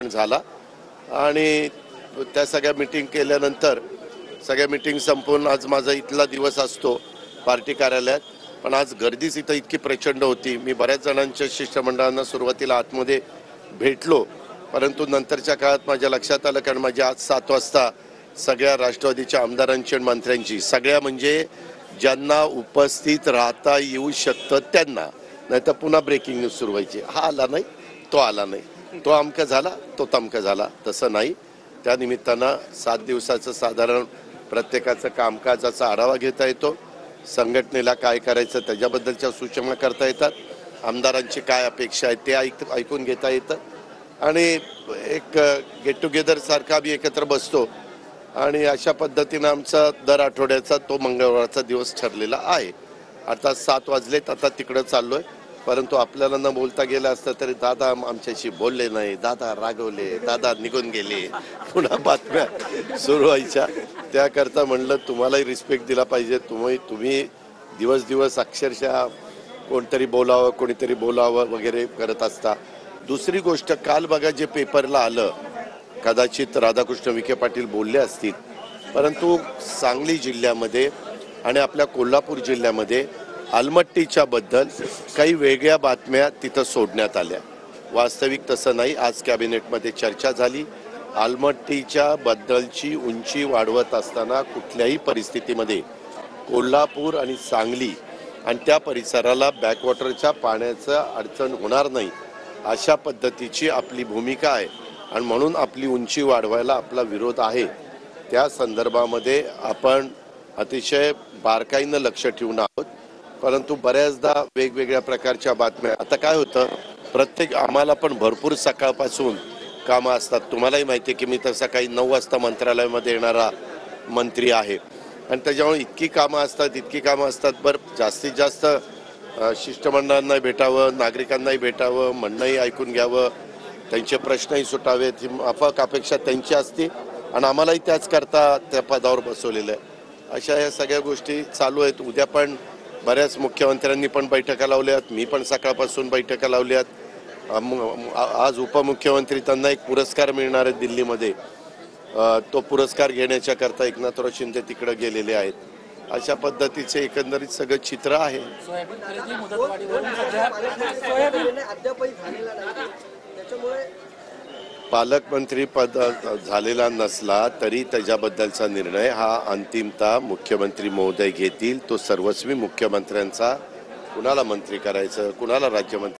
झाला आणि त्या सगळ्या मीटिंग केल्यानंतर सगळ्या मीटिंग संपवून आज माझा इथला दिवस असतो पार्टी कार्यालयात, पण आज गर्दीच इथं इतकी प्रचंड होती. मी बऱ्याच जणांच्या शिष्टमंडळांना सुरुवातीला आतमध्ये भेटलो, परंतु नंतरच्या काळात माझ्या लक्षात आलं, कारण माझी आज 7 वाजता सगळ्या राष्ट्रवादीच्या आमदारांची आणि मंत्र्यांची, सगळ्या म्हणजे ज्यांना उपस्थित राहता येऊ शकतं त्यांना, नाही तर पुन्हा ब्रेकिंग न्यूज सुरू व्हायची. हा आला नाही, तो आला नाही, तो अमका झाला, तो तमका झाला, तसं नाही. त्या निमित्तानं 7 दिवसाचं साधारण प्रत्येकाचं कामकाजाचा आढावा घेता येतो, संघटनेला काय करायचं त्याच्याबद्दलच्या सूचना करता येतात, आमदारांची काय अपेक्षा आहे ते ऐकून घेता येतं आणि एक गेट टुगेदर सारखा आम्ही एकत्र बसतो आणि अशा पद्धतीनं आमचा दर आठवड्याचा तो मंगळवारचा दिवस ठरलेला आहे. आता 7 वाजलेत, आता तिकडं चाललोय, परंतु आपल्याला न बोलता गेलं असतं तरी दादा आमच्याशी बोलले नाही, दादा रागवले, दादा निघून गेले, पुन्हा बातम्या सुरू व्हायच्या. त्याकरता म्हणलं तुम्हालाही रिस्पेक्ट दिला पाहिजे. तुम्ही दिवस दिवस अक्षरशः कोणतरी बोलावं, कोणीतरी बोलावं वगैरे करत असता. दुसरी गोष्ट, काल बघा जे पेपरला आलं, कदाचित राधाकृष्ण विखे पाटील बोलले असतील, परंतु सांगली जिल्ह्यामध्ये आणि आपल्या कोल्हापूर जिल्ह्यामध्ये आलमट्टीच्या बद्दल काही वेगळ्या बातम्या तिथं सोडण्यात आल्या. वास्तविक तसं नाही. आज कॅबिनेटमध्ये चर्चा झाली. आलमट्टीच्या बद्दलची उंची वाढवत असताना कुठल्याही परिस्थितीमध्ये कोल्हापूर आणि सांगली आणि त्या परिसराला बॅकवॉटरच्या पाण्याचं अडचण होणार नाही, अशा पद्धतीची आपली भूमिका आहे आणि म्हणून आपली उंची वाढवायला आपला विरोध आहे. त्या संदर्भामध्ये आपण अतिशय बारकाईनं लक्ष ठेवून आहोत, परंतु बऱ्याचदा वेगवेगळ्या प्रकारच्या बातम्या. आता काय होतं, प्रत्येक आम्हाला पण भरपूर सकाळपासून कामं असतात. तुम्हालाही माहिती आहे की मी तर सकाळी 9 वाजता मंत्रालयामध्ये येणारा मंत्री आहे आणि त्याच्यामुळे इतकी कामं असतात. बरं, जास्तीत जास्त शिष्टमंडळांनाही भेटावं, नागरिकांनाही भेटावं, म्हणणंही ऐकून घ्यावं, त्यांचे प्रश्नही सुटावेत, ही माफक अपेक्षा त्यांची असते आणि आम्हालाही त्याच करता त्या पदावर बसवलेलं आहे. अशा या सगळ्या गोष्टी चालू आहेत. उद्या पण बऱ्याच मुख्यमंत्र्यांनी पण बैठका लावल्यात, मी पण सकाळपासून बैठका लावल्यात. आज उपमुख्यमंत्री त्यांना एक पुरस्कार मिळणार आहे दिल्लीमध्ये, तो पुरस्कार घेण्याच्या करता एकनाथराव शिंदे तिकडे गेलेले आहेत. अशा पद्धतीचे एकंदरीत सगळं चित्र आहे. पालकमंत्री पद झालेला नसला तरी त्याच्याबद्दलचा निर्णय हा अंतिमतः मुख्यमंत्री महोदय घेतील. तो सर्वस्वी मुख्यमंत्र्यांचा, कुणाला मंत्री करायचं, कुणाला राज्यमंत्री